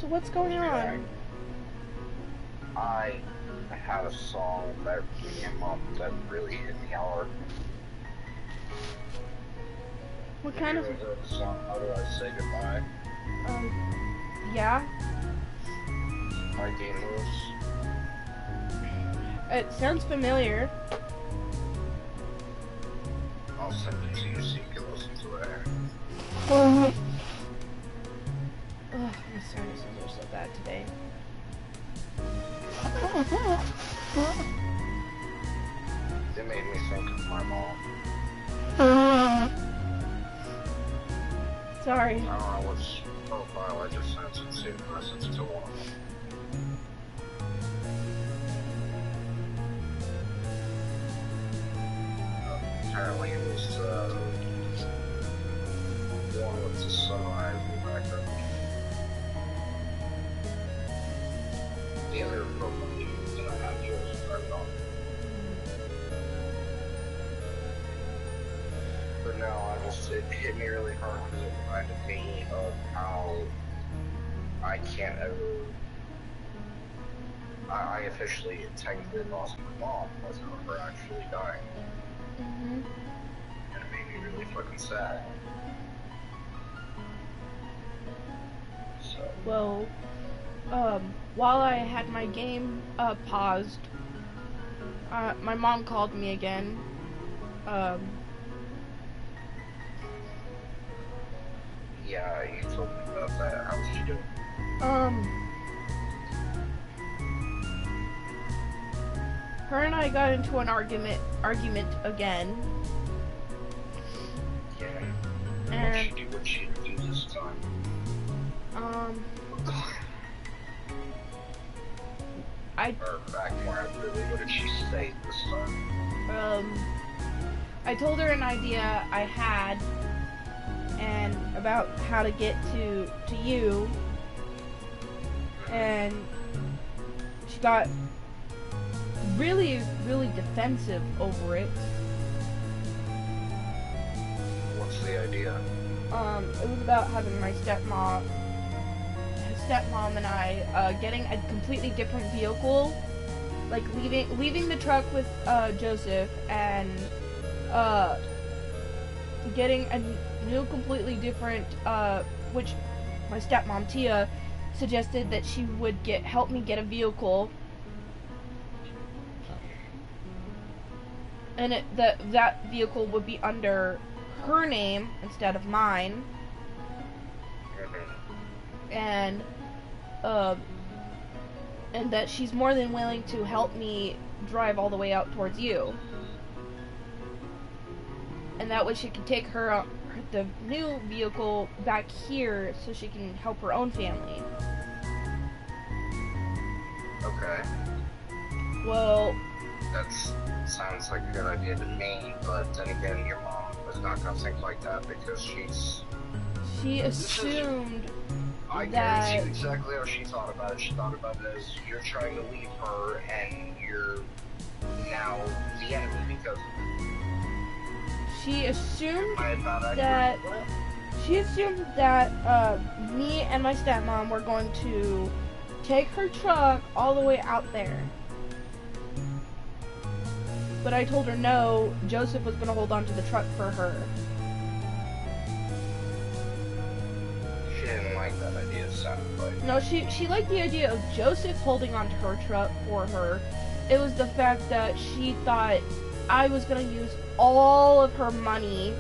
what's going on? I had a song that came up that really hit me hard. What kind of... Have you ever heard the song, How Do I Say Goodbye? Yeah? My game moves. It sounds familiar. I'll send it to you so you can listen to it. Ugh, my sinuses are so bad today. It made me think of my mom. Sorry. I don't know what's profile I just sent it to, but I sent it to one of them. Apparently it was one with the sunrise in the background. The other profile that I have here is turned on. But no, it hit me really hard because it reminded me of how I can't ever. I officially technically lost my mom without her actually dying. Mm-hmm. And it made me really fucking sad. So. Well, while I had my game paused, my mom called me again. Yeah, you told me about that. How was she doing? Her and I got into an argument again. Yeah. And What she do this time? Or back more accurately, what did she say this time? I told her an idea I had and about how to get to you, and she got really defensive over it. What's the idea? It was about having my stepmom and I getting a completely different vehicle, like leaving the truck with Joseph and getting a new completely different which my stepmom Tia suggested that she would help me get a vehicle, and that vehicle would be under her name instead of mine, and that she's more than willing to help me drive all the way out towards you, and that way she can take the new vehicle back here so she can help her own family. Okay. Well, That sounds like a good idea to me, but then again, your mom was not gonna think like that because she assumed I that... guarantee you exactly how she thought about it. She thought about it as you're trying to leave her and you're now the enemy because of it. She assumed that me and my stepmom were going to take her truck all the way out there. But I told her no, Joseph was going to hold on to the truck for her. She didn't like that idea, it sounded like. No, she liked the idea of Joseph holding on to her truck for her. It was the fact that she thought I was going to use all of her money,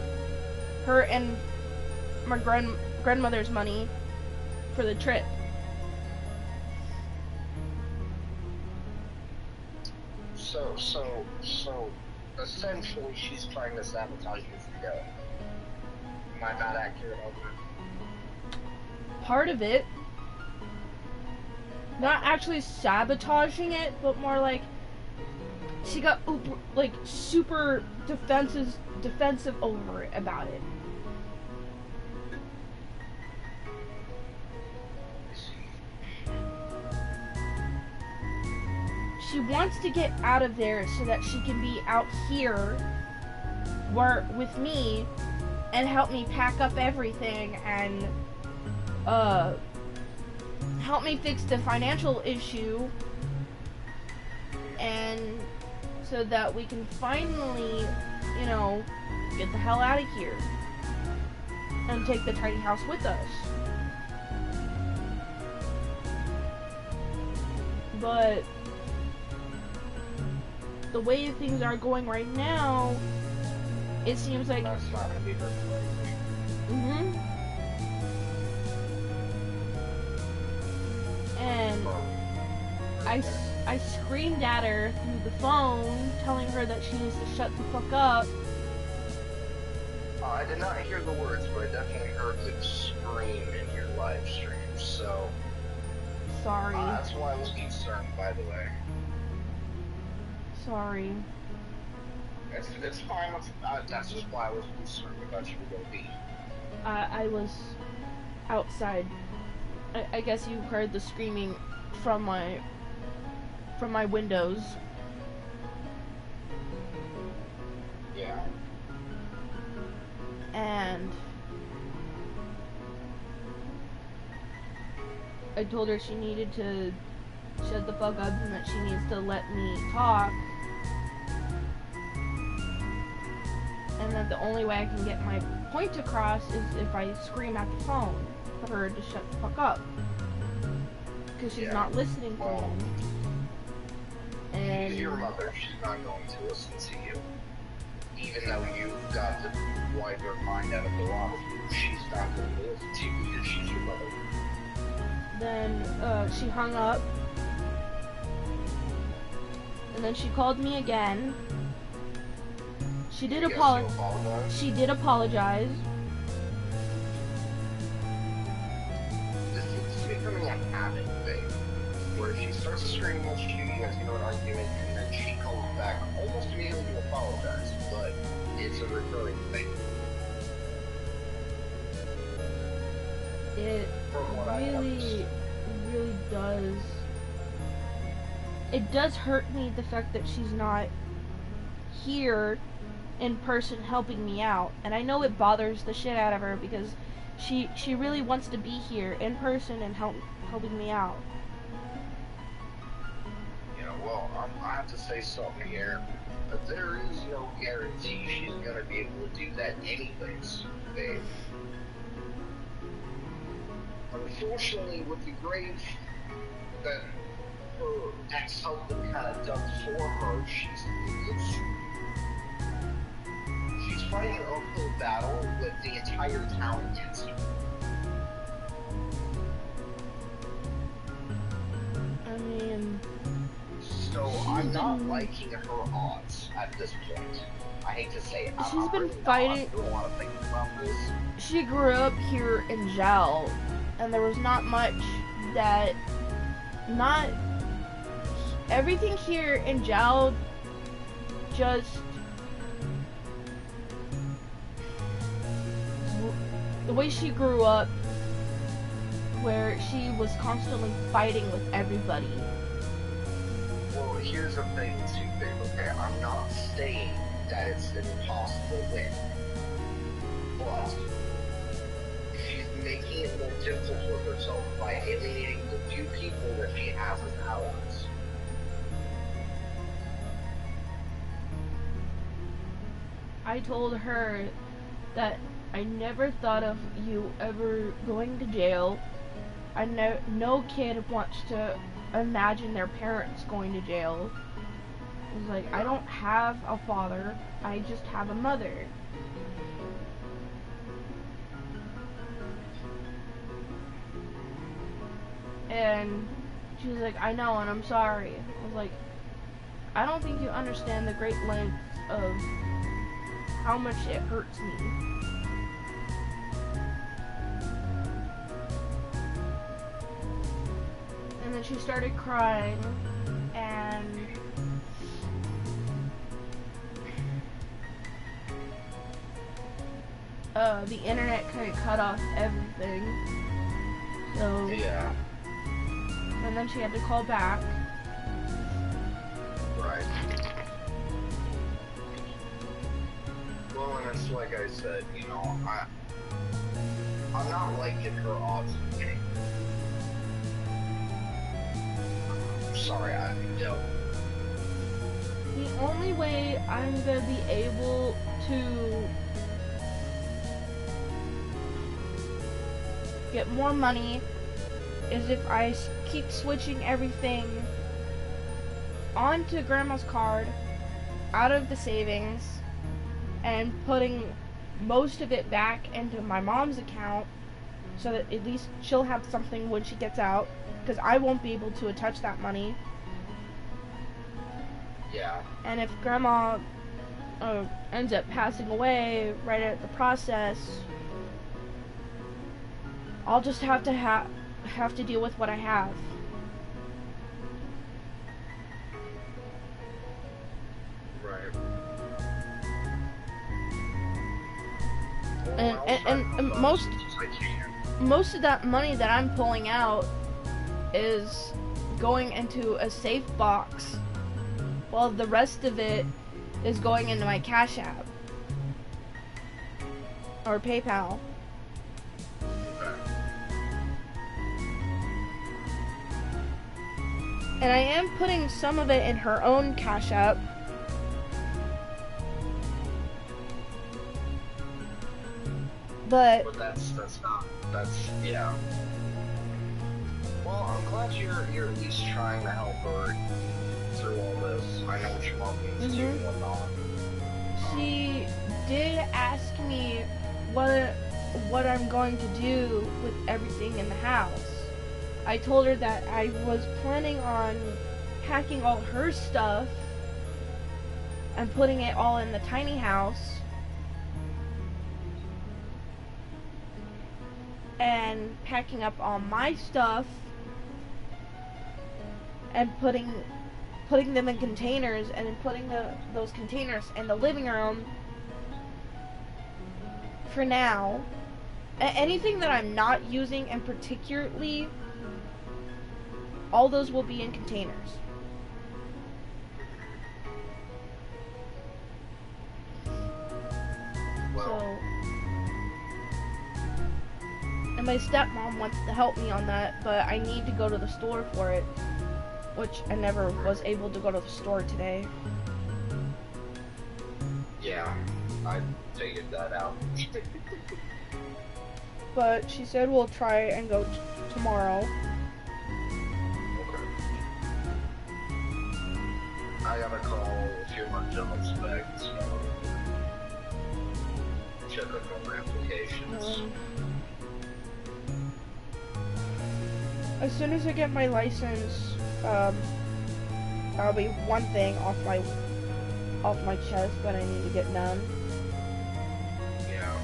her and my grandmother's money, for the trip. So, essentially, she's trying to sabotage you from going. Am I not accurate on that? Part of it. Not actually sabotaging it, but more like she got super defensive over it about it. She wants to get out of there so that she can be out here with me and help me pack up everything and help me fix the financial issue, and so that we can finally, you know, get the hell out of here and take the tiny house with us. But the way things are going right now, it seems like That's not gonna be very easy. And I screamed at her through the phone, telling her that she needs to shut the fuck up. I did not hear the words, but I definitely heard the scream in your live stream, so... Sorry. That's why I was concerned, by the way. Sorry. It's fine. That's just why I was concerned about you were gonna be. I was outside. I guess you heard the screaming from my windows. Yeah. And I told her she needed to shut the fuck up and that she needs to let me talk. And that the only way I can get my point across is if I scream at the phone for her to shut the fuck up. Because she's not listening to me. And She's your mother. She's not going to listen to you. Even though you've got to wipe her mind out of the lot of you, she's not going to listen to you because she's your mother. then she hung up. And then she called me again. She did apologize. She did apologize. This is becoming a habit thing, where she starts screaming at you, you guys get an argument, and then she calls back almost immediately to apologize, but it's a recurring thing. It really does. It does hurt me, the fact that she's not here in person helping me out, and I know it bothers the shit out of her because she really wants to be here in person and helping me out. You know, well, I have to say something here, but there is no guarantee she's gonna be able to do that anyways, babe. Unfortunately, with the grave that her ex-husband kind of dug for her, she's fighting an uphill battle with the entire town against her. I mean, so I'm not liking her odds at this point. I hate to say it. She's been fighting. I'm doing a lot of thinking about this. She grew up here in jail, and there was not much that. Not everything here in jail just. The way she grew up, where she was constantly fighting with everybody. Well, here's the thing too, babe, okay? I'm not saying that it's an impossible win, but she's making it more difficult for herself by alienating the few people that she has as allies. I told her that I never thought of you ever going to jail. I know no kid wants to imagine their parents going to jail. It's like, I don't have a father, I just have a mother. And she was like, I know, and I'm sorry. I was like, I don't think you understand the great lengths of how much it hurts me. And then she started crying, and the internet kind of cut off everything. So yeah. And then she had to call back. Right. Well, and it's like I said, you know, I'm not liking her odds of winning. sorry, I don't. The only way I'm gonna be able to get more money is if I keep switching everything onto Grandma's card out of the savings and putting most of it back into my mom's account so that at least she'll have something when she gets out, because I won't be able to touch that money. Yeah. And if Grandma ends up passing away right at the process, I'll just have to deal with what I have. Right. And most of that money that I'm pulling out is going into a safe box, while the rest of it is going into my Cash App or PayPal. And I am putting some of it in her own Cash App. But yeah. Well, I'm glad you're at least trying to help her through all this. I know what your mom needs to and whatnot. She did ask me what I'm going to do with everything in the house. I told her that I was planning on packing all her stuff and putting it all in the tiny house, and packing up all my stuff and putting them in containers, and then putting those containers in the living room for now. Anything that I'm not using, and particularly all those, will be in containers. So, and my stepmom wants to help me on that, but I need to go to the store for it, which I never was able to go to the store today. Yeah, I figured that out. But she said we'll try and go tomorrow. Okay. I gotta call a few more jobs back, so check up on my applications. As soon as I get my license, that'll be one thing off my chest that I need to get done. Yeah.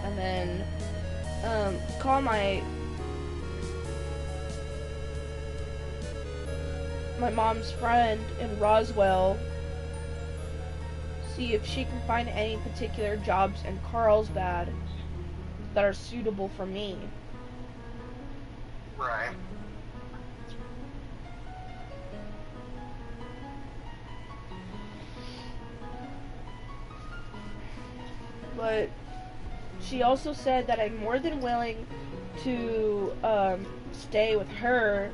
And then call my mom's friend in Roswell, see if she can find any particular jobs in Carlsbad that are suitable for me. Right. But she also said that I'm more than willing to stay with her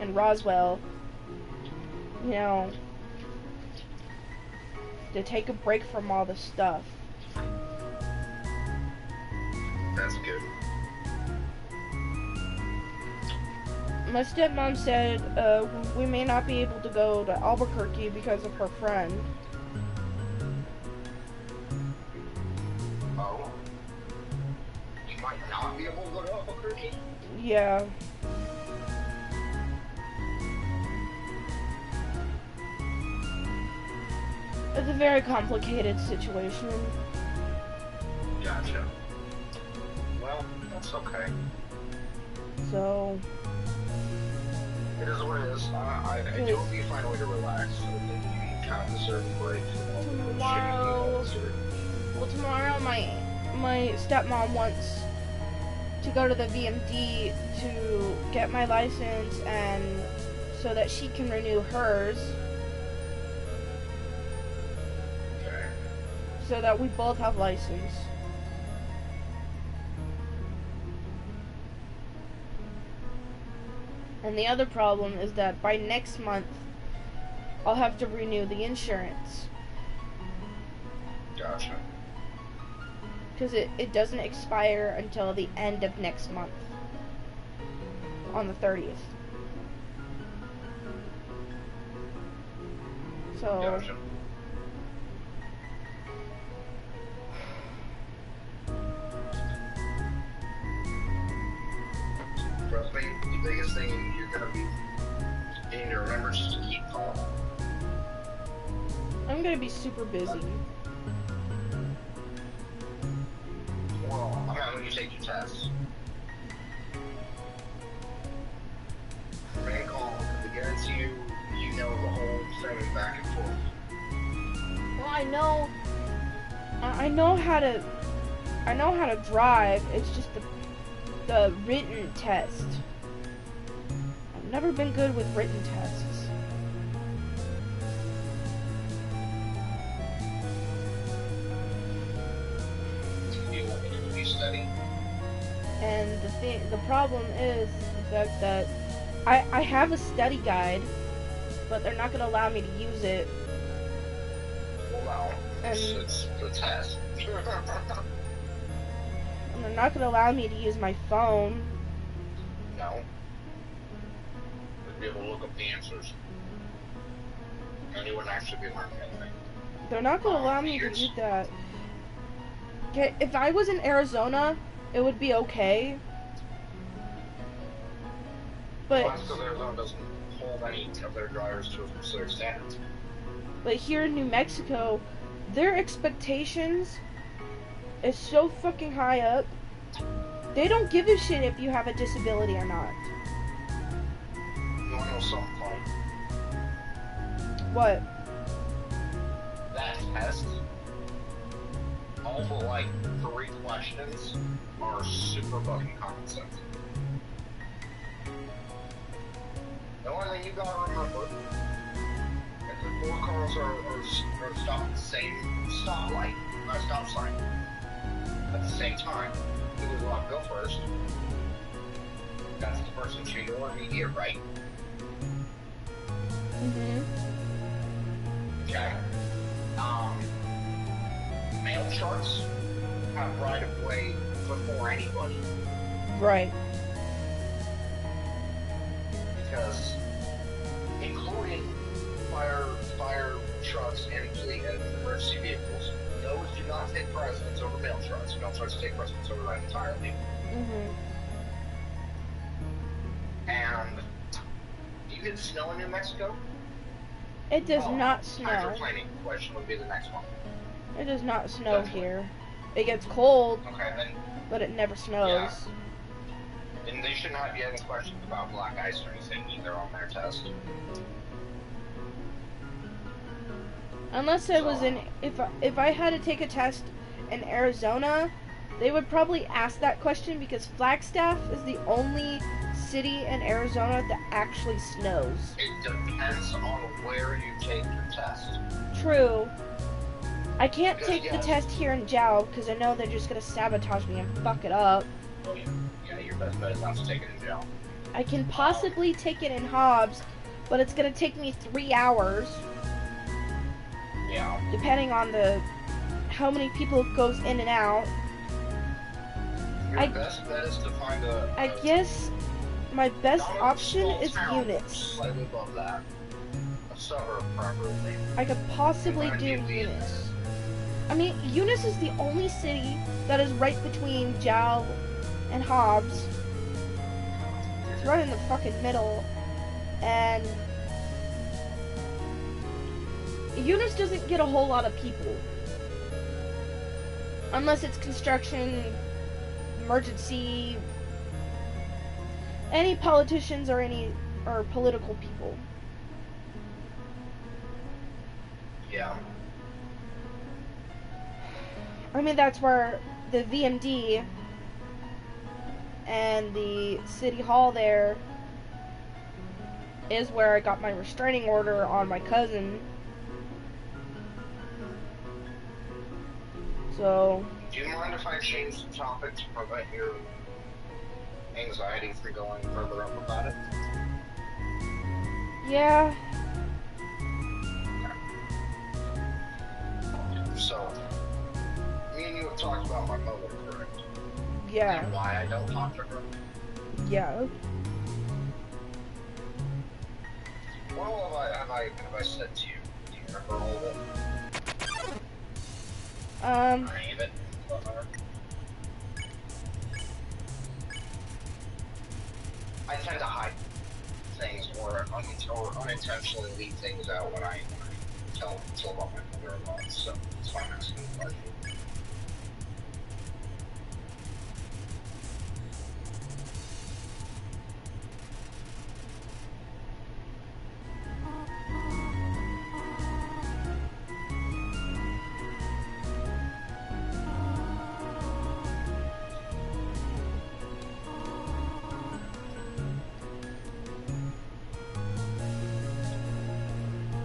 in Roswell, you know, to take a break from all this stuff. That's good. My stepmom said we may not be able to go to Albuquerque because of her friend. Oh? You might not be able to go to Albuquerque? Yeah. It's a very complicated situation. Gotcha. Well, that's okay. So... It is what it is. I do hope you find a way to relax so that you kind of deserve a break from all the Tomorrow... Well, tomorrow my stepmom wants to go to the VMD to get my license, and so that she can renew hers. Okay. So that we both have license. And the other problem is that by next month, I'll have to renew the insurance. Gotcha. Because it doesn't expire until the end of next month. On the 30th. So... Gotcha. Trust me, the biggest thing you're gonna be needing to remember is just to keep calm. I'm gonna be super busy. Well, I'm not when you take your tests. Remain calm, because I guarantee you know the whole thing back and forth. Well, I know how to drive. It's just the written test. I've never been good with written tests. You study. And the problem is the fact that I have a study guide, but they're not gonna allow me to use it. Well, it's the test. And they're not gonna allow me to use my phone. No. We'd be able to look up the answers. And you wouldn't actually be learning anything. They're not gonna allow me to do that. Okay, if I was in Arizona, it would be okay. But Well, that's because Arizona doesn't hold any of their drivers to a specific standard. But here in New Mexico, their expectations is so fucking high up. They don't give a shit if you have a disability or not. You want to know something funny? What? That test, all but like 3 questions are super fucking common sense. The only thing you gotta remember is the 4 cars are stopped at the same stoplight, not stop sign. At the same time, who would want to go first? That's the person shooting your immediate right. Mhm. Okay. Mail charts have right of way before anybody. Right. Because including fire trucks and fleet and emergency vehicles, those do not take precedence over mail trucks. Mail trucks take precedence over that entirely. Mhm. And do you get snow in New Mexico? It does not snow. Hydroplaning question would be the next one. It does not snow here. It gets cold, Okay, then. but it never snows. Yeah. And they should not be any questions about black ice or anything either on their test. Unless I was in, if I had to take a test in Arizona, they would probably ask that question because Flagstaff is the only city in Arizona that actually snows. It depends on where you take your test. True. I can't Because, take the test here in Jow because I know they're just gonna sabotage me and fuck it up. Oh yeah, your best bet is not to take it in jail. I can possibly take it in Hobbs, but it's gonna take me 3 hours. Yeah. Depending on how many people goes in and out. Your best bet is to find I guess my best option is town Eunice. Slightly above that. A suburb, preferably. I could possibly do Eunice. I mean, Eunice is the only city that is right between Jow and Hobbs. It's right in the fucking middle. And Eunice doesn't get a whole lot of people. Unless it's construction, emergency, any politicians or political people. Yeah. I mean, that's where the VMD and the city hall there is where I got my restraining order on my cousin. So... Do you mind if I change the topic to prevent your anxiety from going further up about it? Yeah. So, me and you have talked about my mother, correct? Yeah. And why I don't talk to her. Yeah. What all have I said to you? Do you remember all of it? Or any of it? I tend to hide things or unintentionally leave things out when I tell about my mother a lot, so that's why I'm asking the question.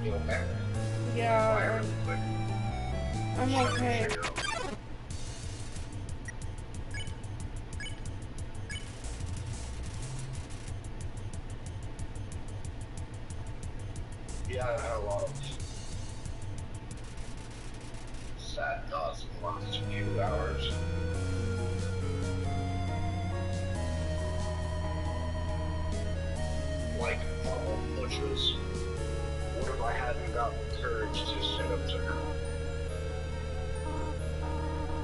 You okay? Yeah. Quiet really quick. I'm Just trying to make okay. sure you're okay. Yeah, I've had a lot of sad thoughts in the last few hours. Like one of them, which was, what if I hadn't gotten the courage to stand up to her?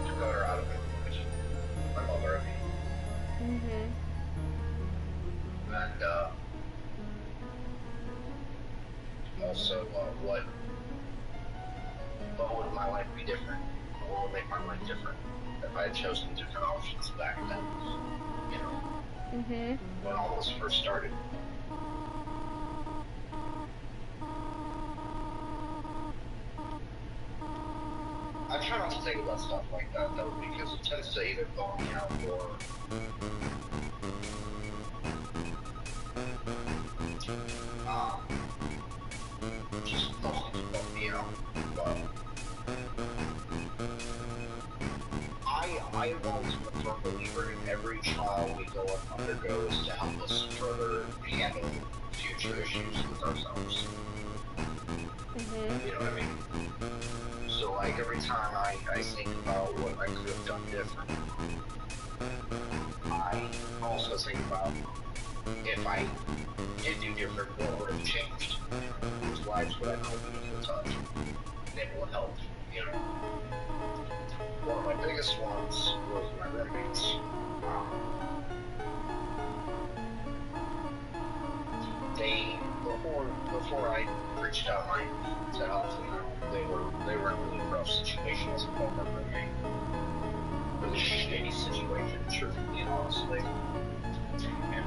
To cut her out of my life. My mother, I mean. Mhm. And, also, what would my life be different? What would make my life different if I had chosen different options back then? You know, Mhm. when all this first started. I try not to think about stuff like that though, because it tends to either bum me out or um, just mostly to bum me out. But I've always been a firm believer in every trial we go and undergo is to help us further handle future issues with ourselves. Mhm. You know what I mean? So like every time I think about what I could have done different, I also think about if I did do different, what would have changed? Whose lives would I not be able to touch and able to help? You know, one of my biggest ones was my roommates. They before I reached out my to help them out, they were in a really rough situation as a former roommate. Really shitty situation, truthfully and honestly. And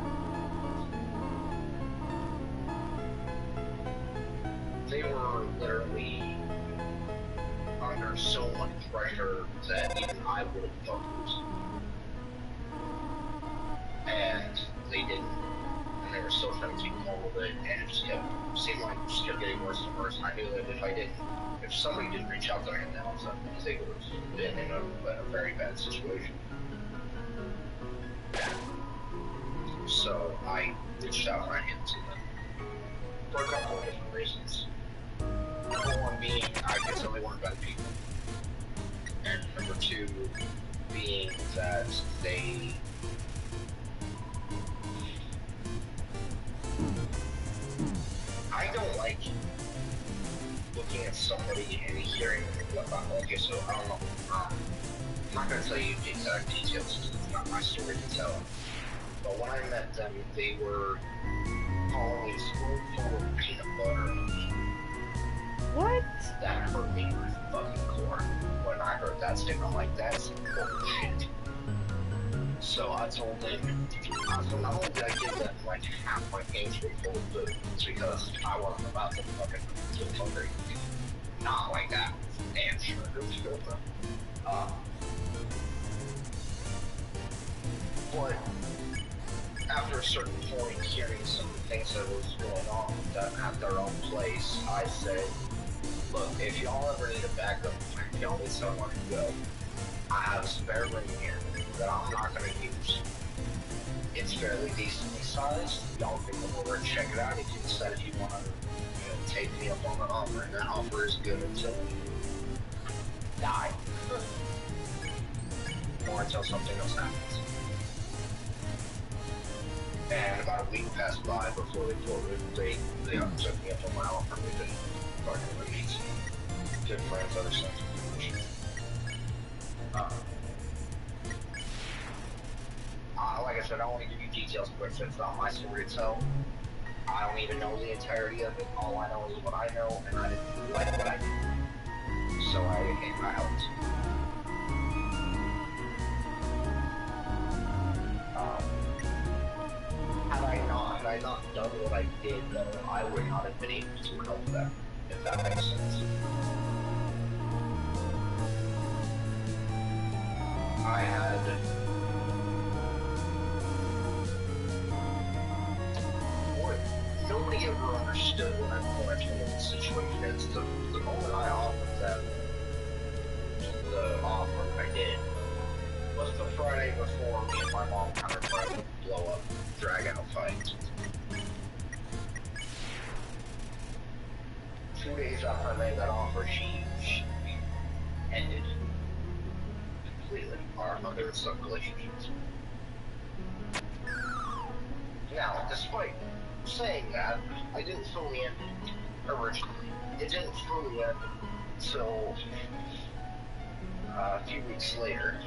they were literally under so much pressure that even I would have buckled. And they didn't. And they were still trying to keep hold of it, and it just seemed like it just kept getting worse and worse. And I knew that if somebody didn't reach out to me and help them, they would have been in a very bad situation. So I reached out my hand to them for a couple of different reasons. Number one being, I could tell they weren't bad people. And number two being that I don't like looking at somebody and hearing what, okay, so I don't know, I'm not going to tell you the exact details because it's not my story to tell. But when I met them, they were calling me spoonful of peanut butter on me. What? That hurt me to my fucking core. When I heard that statement, I'm like, that's bullshit. So I told them, so not only did I give them like half my pantry full of food, it's because I wasn't about to fucking get hungry. Not like that. Damn sure. But after a certain point, hearing some of the things that was going on with them at their own place, I said, look, if y'all ever need a backup plan, if y'all need somewhere to go, I have a spare room here that I'm not going to use. It's fairly decently sized. Y'all can come over and check it out if you decide if you want to, take me up on the offer. And that offer is good until we die, or until something else happens. And about a week passed by before they told me they took me up on my offer. We've been fucking mates, good friends ever since. Like I said, I want to give you details quick, so it's not my story to tell. I don't even know the entirety of it. All I know is what I know, and I didn't like what I did. So I helped. Had I not done what I did, though, I would not have been able to help them, if that makes sense. I had nobody ever understood when I told them the situation is the moment I offered them the offer I did was the Friday before me and my mom kind of tried to blow up, drag out fight. 2 days after I made that offer, she ended completely our mother and son relationships. Now, despite saying that, I didn't fully end it originally. It didn't fully end until a few weeks later.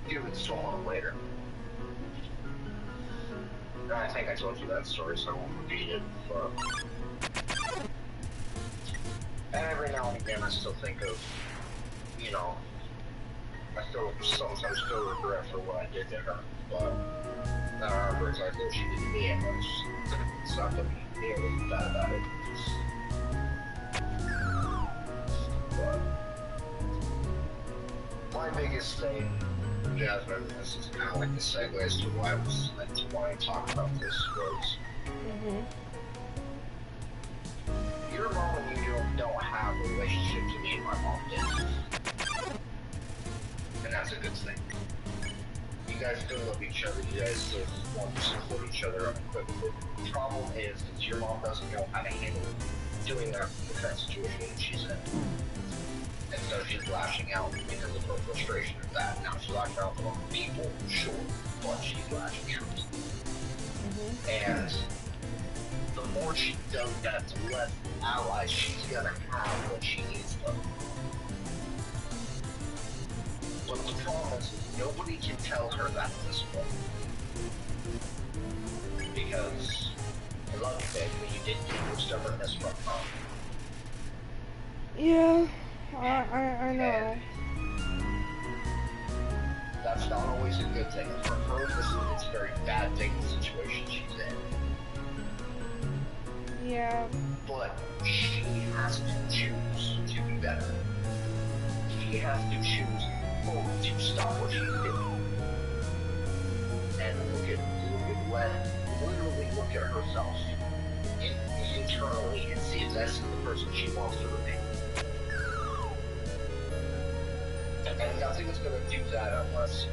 A few weeks to a month later. And I think I told you that story, so I won't repeat it. But and every now and again, I still think of, I sometimes feel regret for what I did to her, but I don't remember exactly what she did to me, and it's not going to be nearly bad about it. But my biggest thing, Jasmine, this is kind of like the segue as to why I talk about this, was your mom and you don't have a relationship to me and my mom did. And that's a good thing. You guys still love each other, you guys still want to support each other unequivocally. The problem is your mom doesn't know how to handle doing that in the current situation that she's in. And so she's lashing out because of her frustration of that. Now she's lashing out for other people, sure, but she's lashing out. And the more she does that, the less allies she's gonna have when she needs them. But the problem is nobody can tell her that at this point. Because I love you, baby, but you did keep your stubbornness from her. Yeah, I know. And that's not always a good thing. For her, it's a very bad thing, the situation she's in. Yeah. But she has to choose to be better. She has to choose to stop what she's doing. And literally look at herself internally and see if that's the person she wants to remain. And nothing is going to do that unless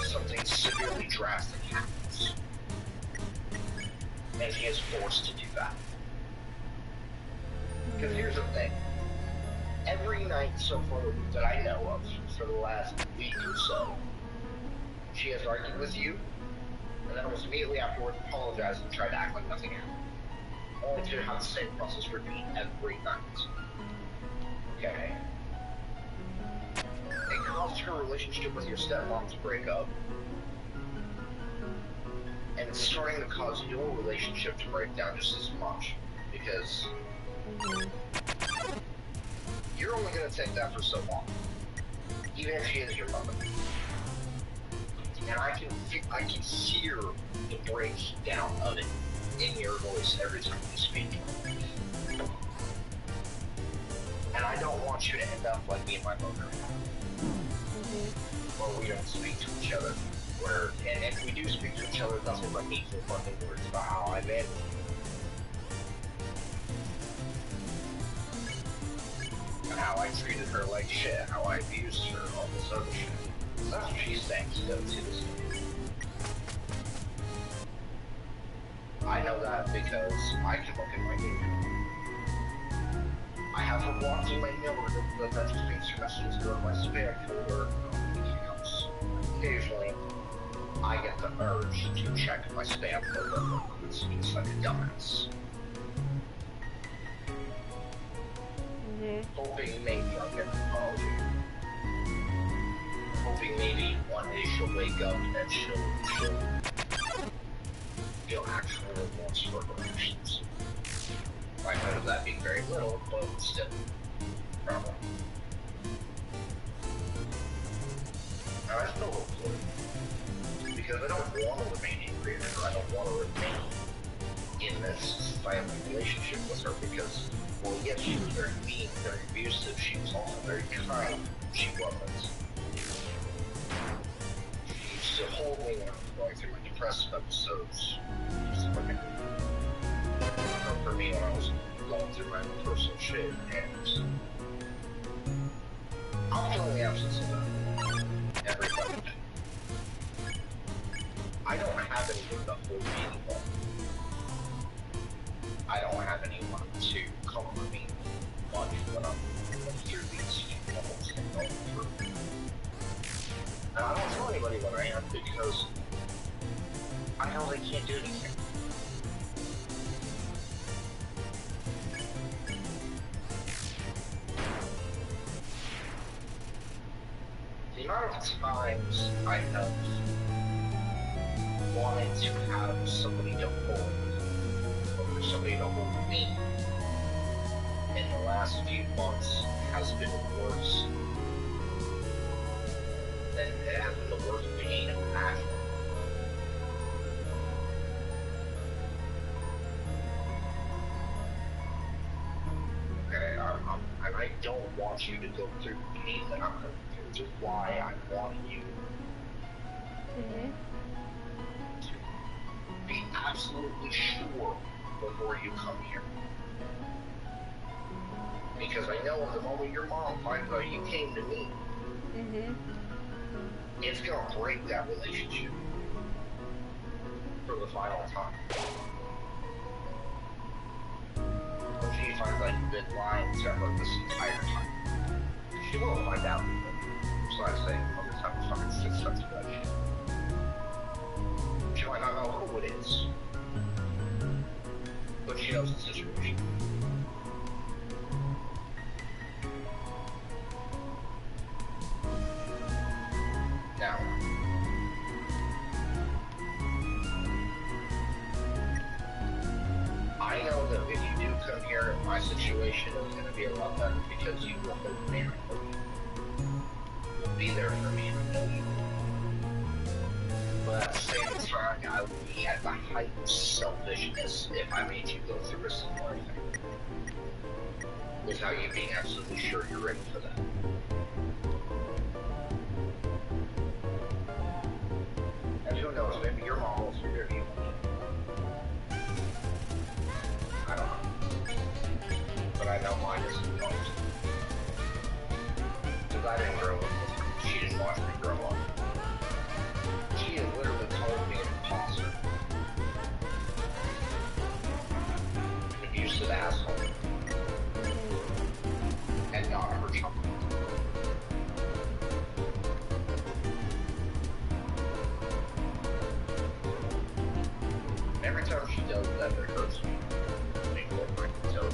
something severely drastic happens. And she is forced to do that. Because here's the thing. Every night so far that I know of, for the last week or so, she has argued with you, and then almost immediately afterwards apologized and tried to act like nothing happened. Only to have the same process repeat every night. Okay? It caused her relationship with your stepmom to break up. And it's starting to cause your relationship to break down just as much. Because you're only going to take that for so long. Even if she is your mother. And I can hear the breakdown of it in your voice every time you speak. And I don't want you to end up like me and my mother. Where we don't speak to each other. And if we do speak to each other, nothing but hateful fucking words about how I abandoned you. And how I treated her like shit, how I abused her, all this other shit. That's what she's saying still to this day. I know that because I can look at my email. I have her blocked in my email with the notification messages go in my spam folder or anything else. Occasionally, I get the urge to check my spam folder for messages like a dumbass. Hoping maybe I'll get an apology. Hoping maybe one day she'll wake up and she'll feel actual remorse for her actions. I know that being very little, but still, probably. Now I still hope so, because I don't want to remain angry at her. I don't want to remain in this violent relationship with her because, well, yes, she was very mean, very abusive. She was also very kind. She wasn't. She used to hold me when I was going through my depressive episodes. She used to look at me. For me when I was going through my own personal shit, and I'm feeling the absence of that every fucking day. I don't have anyone to hold me anymore. I don't have anyone to comfort me much when I'm going through these troubles I'm going through. And I don't tell anybody what I am because I know they can't do anything. The amount of times I have wanted to have somebody to hold, or somebody to hold me, in the last few months has been worse than it has been the worst pain imaginable. Okay, I don't want you to go through the pain that I'm going through, which is why I want you to be absolutely sure before you come here. Because I know the moment your mom finds out you came to me, it's going to break that relationship for the final time. When she finds out you've been lying to her this entire time, she won't find out. So I say, I'm just having fucking 6 months of that shit. She might not know who it is, but she knows the situation. Now, I know that if you do come here, my situation is going to be a lot better because you will hold me and hold me. You'll be there for me and I know you will. But at the same time, I would be at the height of selfishness if I made you go through a similar thing. Without you being absolutely sure you're ready for that. And who knows, maybe your mom will forgive you. I don't know. But I know mine isn't going to. Because I didn't grow up with her. She didn't watch me grow up. She had literally called me an imposter. An abusive asshole. And not her child. Every time she does that, it hurts me. I can tell you.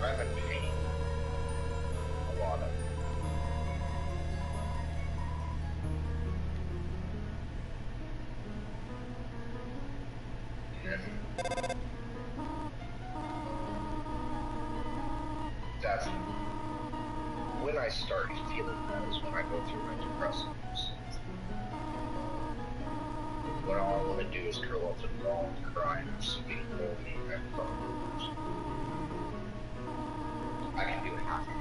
I'm in pain. A lot of it. And that's when I started feeling that is when I go through my depressive episodes. When all I want to do is curl up in the wall and cry and somebody hold me and I can do half of that.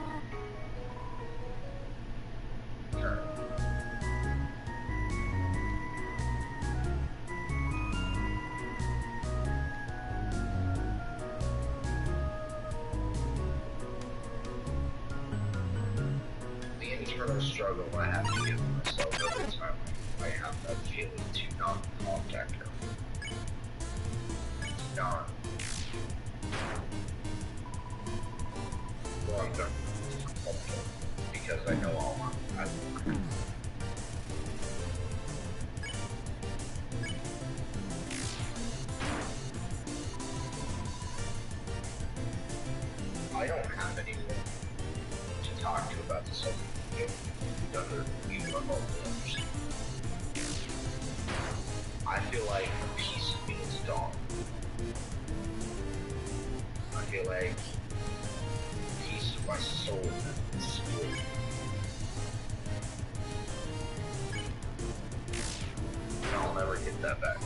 internal struggle I have to give myself every time I have that feeling to not contact her. Not. Well, I'm done because I know I won't. I don't have anyone to talk to about this other game. You remotely understand. I feel like a piece of me is gone. I feel like a piece of my soul is split. And I'll never get that back.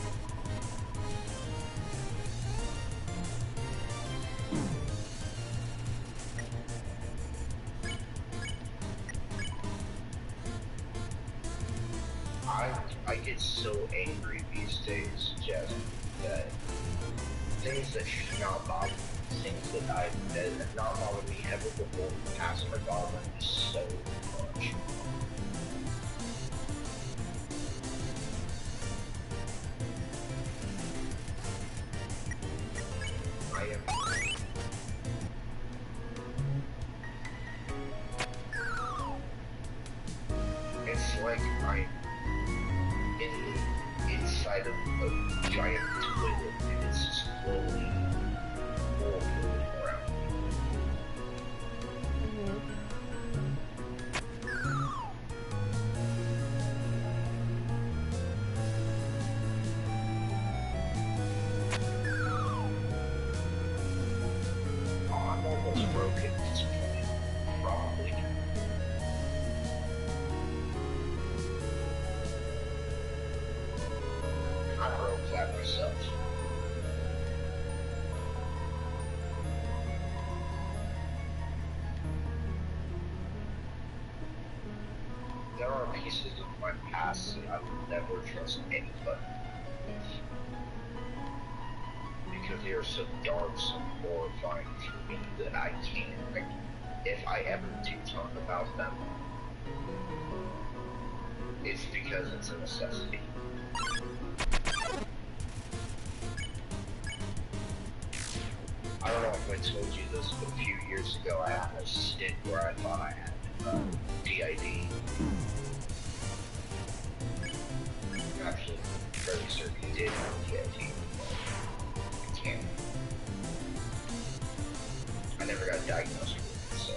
I get so angry these days, Jeff, that things that should not bother me, things that have not bothered me ever before in the past are bothering me so much. I am. It's like I'm inside of a giant toilet and it's slowly whirling around me. Oh, I'm almost broken at this point. Probably. I broke that myself. There are pieces of my past that I would never trust anybody with. Because they are so dark, so horrifying to me that I can't, like, if I ever do talk about them, it's because it's a necessity. I don't know if I told you this, but a few years ago I had a stint where I thought I had DID. Actually, fairly certain you did have DID. I can't. I never got diagnosed with it, so.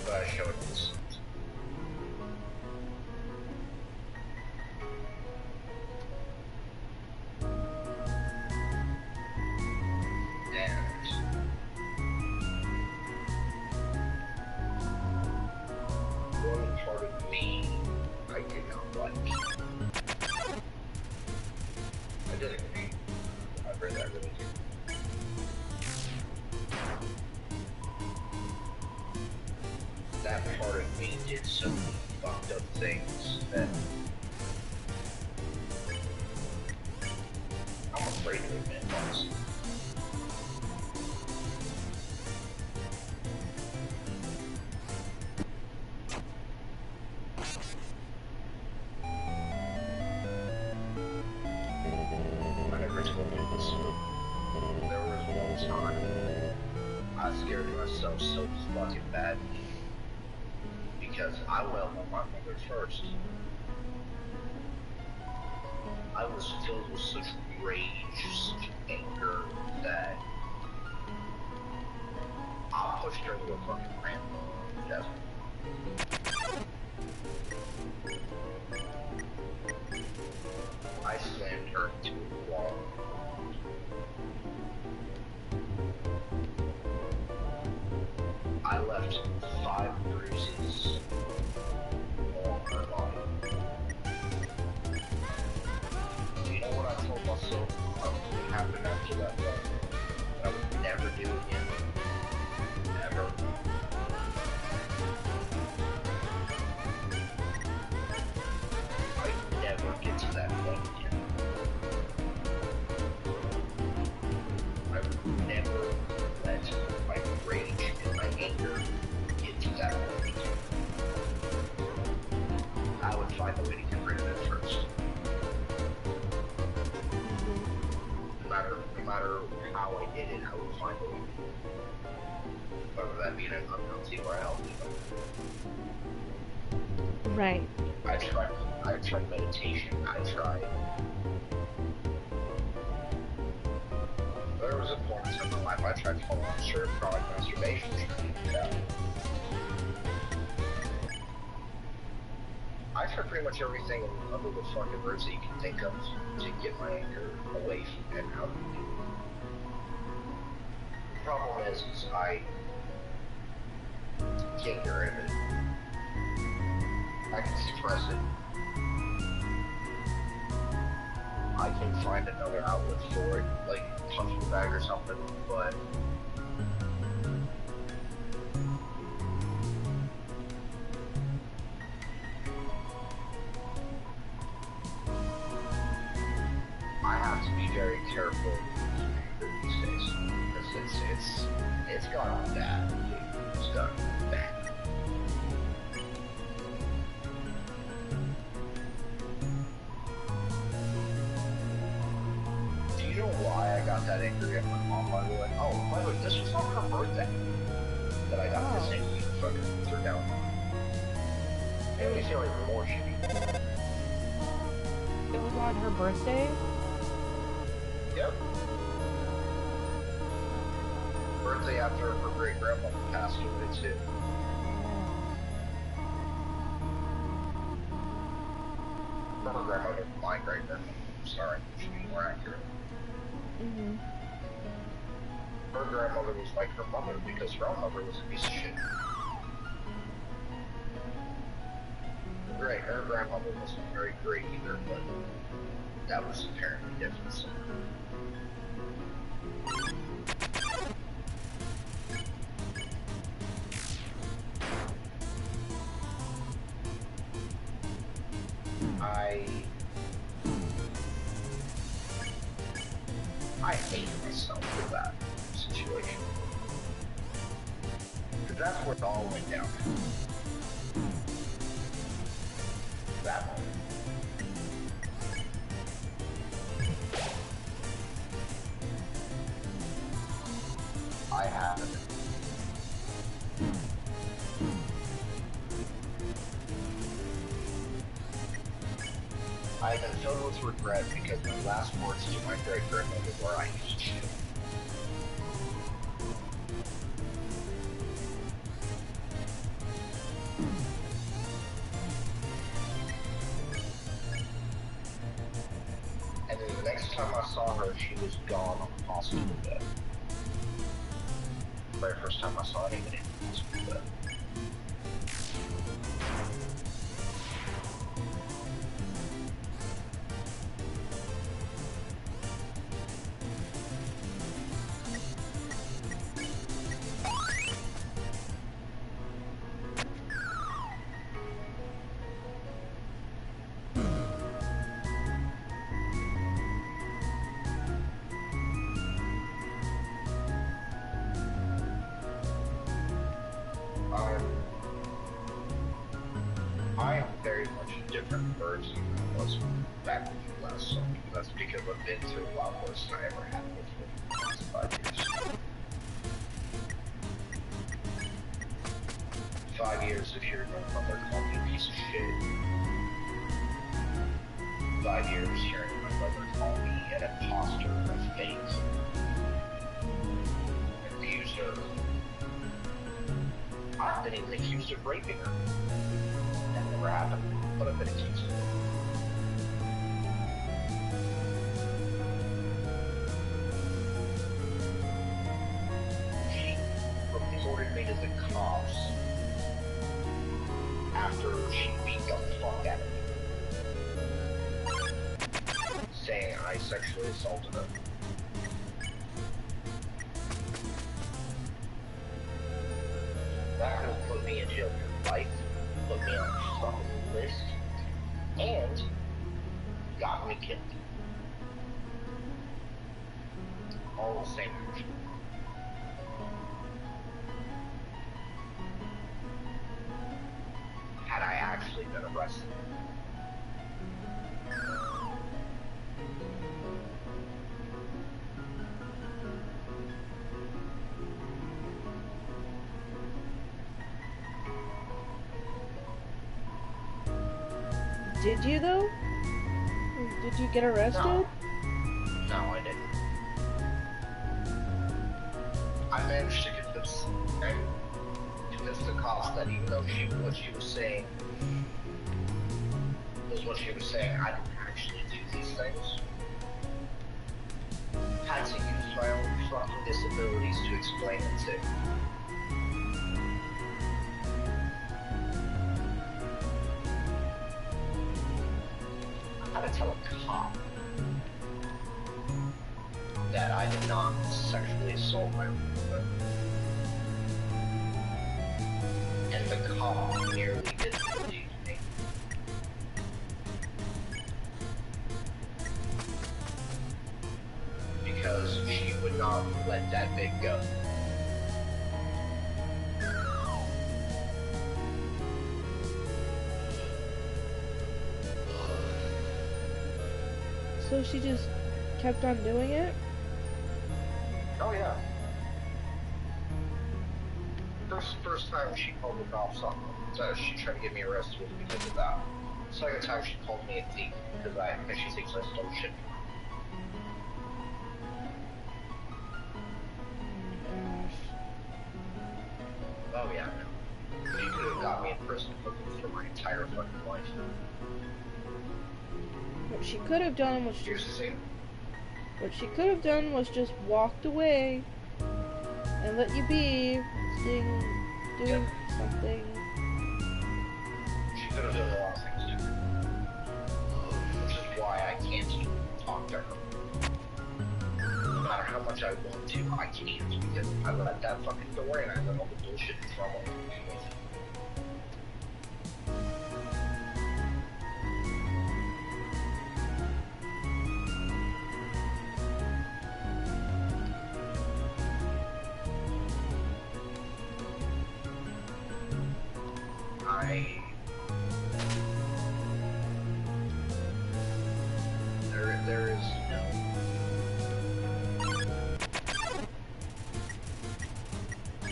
But I showed this. Part of me I did not like. I didn't agree. I really did. That part of me did so many fucked up things that I'm afraid to admit, honestly. There was one time I scared myself so fucking badly because I wailed on my mother first. I was filled with such rage, such anger that I pushed her into a fucking ramp. Yes. I slammed her into a wall. I left 5 bruises on her body. You know what I told myself would happen after that? That I would never do again. Never. would find a way to get rid of it first. No matter how I did it, I would find a way. Whether that be in an unhealthy or a healthy way. Right. I tried meditation. There was a point in my life I tried following certain product masturbation. I tried pretty much everything under the fucking words that you can think of to get my anger away from and out of me. The problem is I can't get rid of it. I can suppress it. I can find another outlet for it, like punching bag or something, but I have to be very careful these days because it's gotten bad. It's gotten bad. Do you know why I got that angry at my mom, by the way? Oh, by the way, this was on her birthday that I got this angry and fucking threw down. It made me feel even more shitty. It was on her birthday? Yep. Birthday after her great grandmother passed away too. Not her grandmother, my great grandmother. Sorry, should be more accurate. Mm-hmm. Her grandmother was like her mother because her own mother was a piece of shit. Her grandmother wasn't very great either, but that was apparently different. So. I hate myself for that situation. Because that's where it all went down. That moment. I have I have been filled with regret because my last words to my great grandmother were I hate you. And then the next time I saw her, she was gone on the hospital bed. The very first time I saw anybody in the hospital bed. I am very much a different person than I was back when you last saw me. That's because I've been through a lot worse than I ever had before the last 5 years. 5 years if you're my mother called me a piece of shit. 5 years hearing my mother call me an imposter, a fake, an abuser. I've been even accused of raping her. That never happened, but I've been accused of it. She reported me to the cops after she beat the fuck out of me, saying I sexually assaulted her. That could have put me in jail for life, put me on a fucking list, and got me killed. All the same action. Had I actually been been arrested. Did you though? Did you get arrested? No, I didn't. I managed to convince the cops that even though what she was saying was what she was saying, I didn't actually do these things. Had to use my own fucking disabilities to explain it to. I had to tell a cop that I did not sexually assault my woman. And the cop nearly didn't believe me. Because she would not let that bit go. So she just kept on doing it? Oh yeah. First time she called the cops on me. So she tried to get me arrested was because of that. Second time she called me a thief because she thinks I stole shit. Oh yeah, no. She could have got me in prison for my entire fucking life. What she could have done was Here's the thing. What she could have done was just walked away and let you be doing something. She could have done a lot of things too. Which is why I can't even talk to her. No matter how much I want to, I can't because I let that fucking door in. I let all the bullshit and trouble. There is no.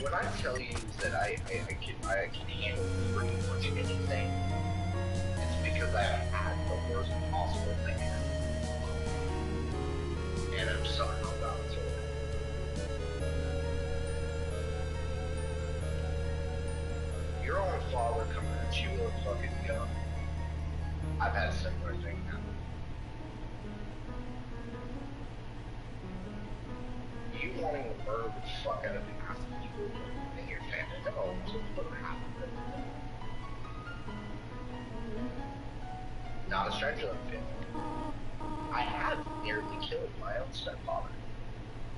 When I tell you that I can handle pretty much anything, it's because I have had the worst possible thing happen. And I'm somehow not so. Your own father coming at you with a fucking gun. I've had similar things happen. You wanting to murder the fuck out of half the people in your family? No, it's what happened. Not a stranger than family. I have nearly killed my own stepfather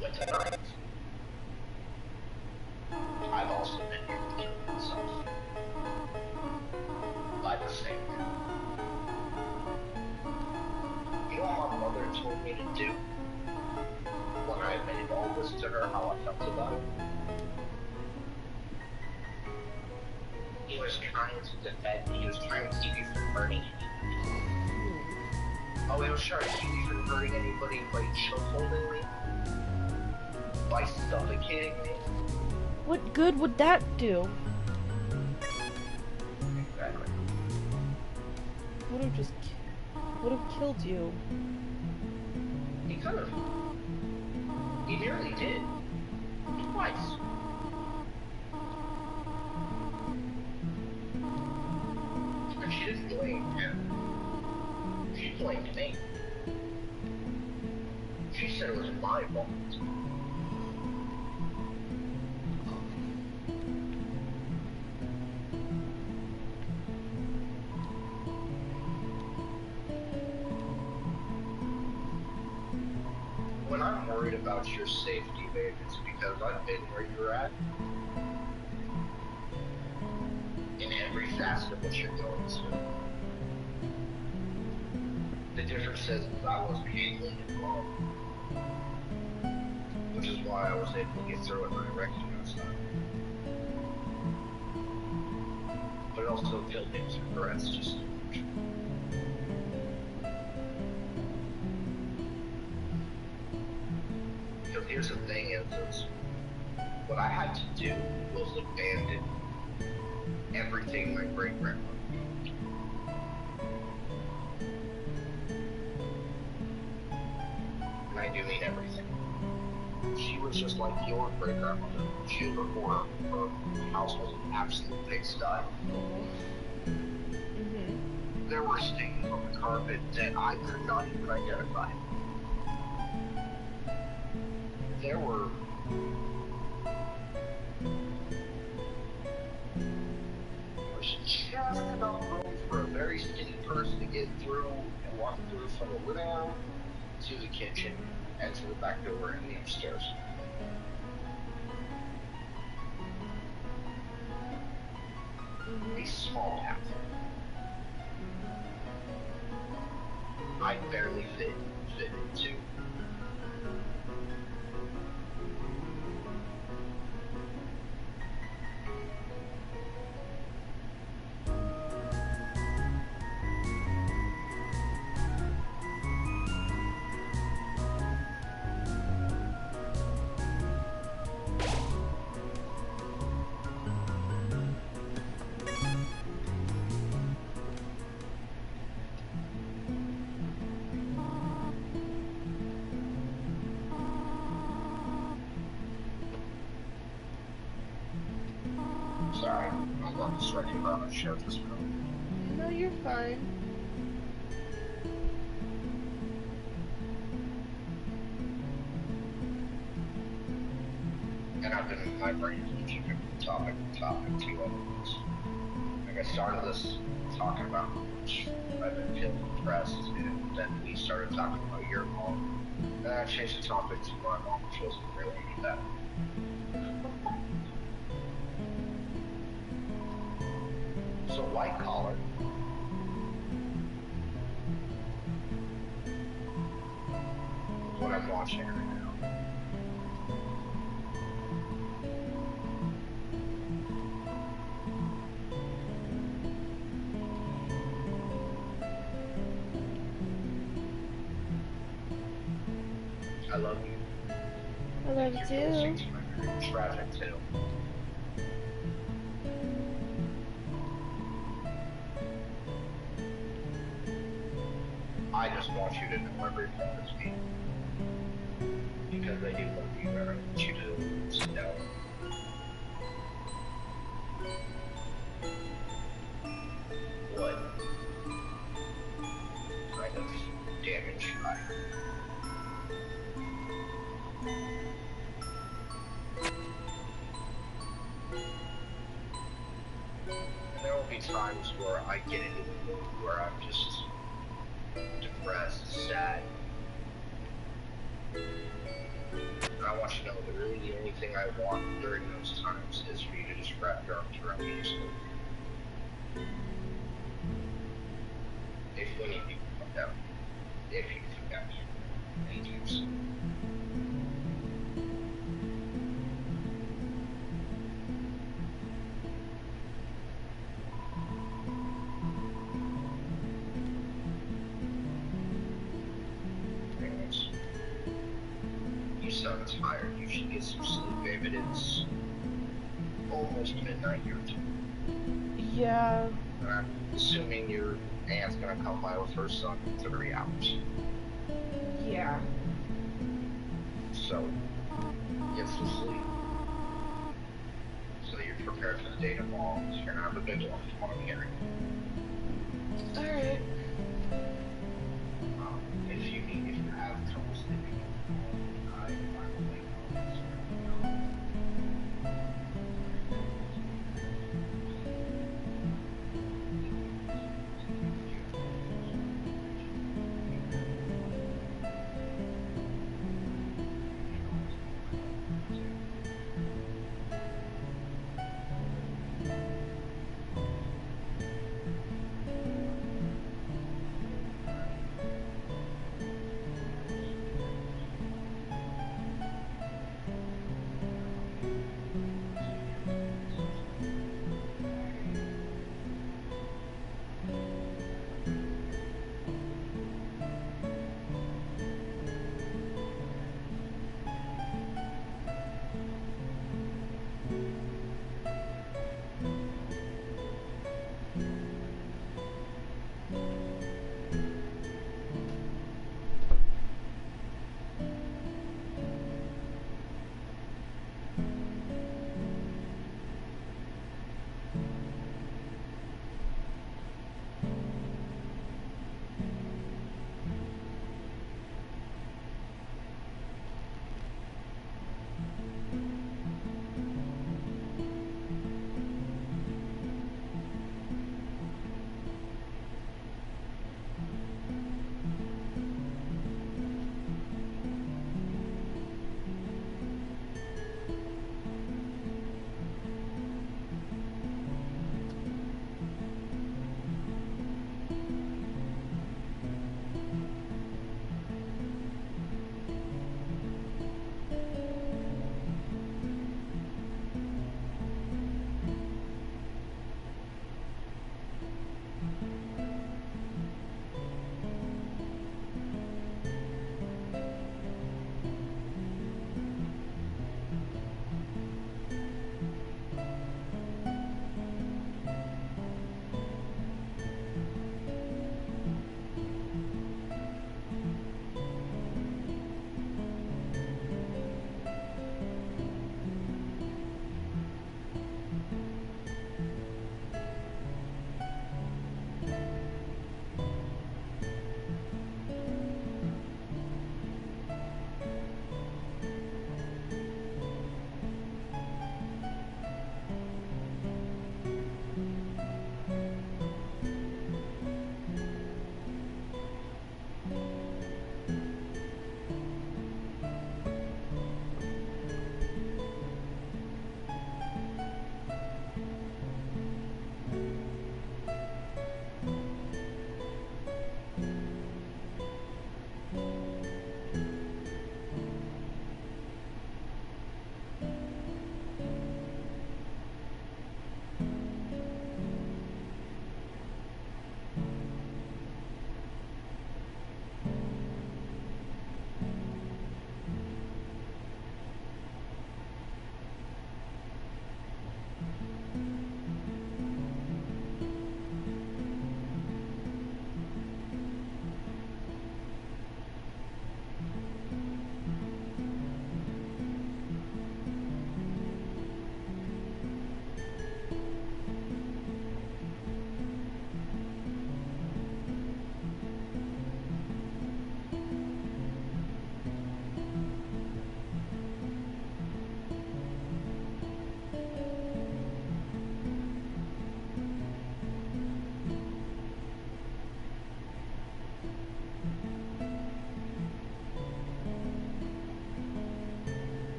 with a knife. I've also been nearly killed myself by the same man. You know what my mother told me to do when I admitted all this to her, how I felt about it? He was trying to defend me. He was trying to keep you from hurting anybody. Oh, he was trying to keep you from hurting anybody by chokeholding me? By suffocating me? What good would that do? Exactly. Would have killed you. He could have. He nearly did. Twice. And she didn't blame him. She blamed me. She said it was my fault. When I'm worried about your safety, babe, it's because I've been where you're at. In every facet of what you're going through. The difference is I wasn't handling it wrong. Which is why I was able to get through it and I recognized that. but it also filled me with regrets just so much. Because here's the thing is what I had to do was abandon everything my great-grandmother did. And I do mean everything. She was just like your great-grandmother. She was a whore. Her house was an absolute pigsty. Mm-hmm. There were stains on the carpet that I could not even identify. There was just enough room for a very skinny person to get through and walk through from the living room to the kitchen and to the back door and the upstairs. A small path. I barely fit into. Sorry, I'm not distracted about my show just now. No, you're fine. And I've been in my brain switching from topic to topic to other ones. Like I started this talking about how much I've been feeling depressed, and then we started talking about your mom. And I changed the topic to my mom, which wasn't really any better. So white collar. Is what I'm watching right now. I love you. I love you too. Tragic too. I just want you to know everything is me. Because I do love you, and I want you to know. What kind of damage I have. And there will be times where I get into a mood where I'm just depressed, sad. And I want you to know that really the only thing I want during those times is for you to just wrap your arms around me and sleep. If you need me to come down. If you come down here. Anytime soon. You sound tired. You should get some sleep, babe. It is almost midnight here too. Yeah. And I'm assuming your aunt's gonna come by with her son in 3 hours. Yeah. So, get some sleep. So you're prepared for the day tomorrow. You're gonna have a big one tomorrow hearing. Alright. If you have trouble sleeping, I'm awake.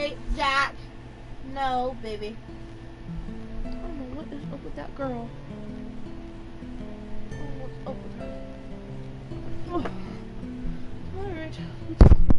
Okay, Jack. No, baby. I don't know what is up with that girl. Oh, what's up with her? Oh. Alright, let's continue.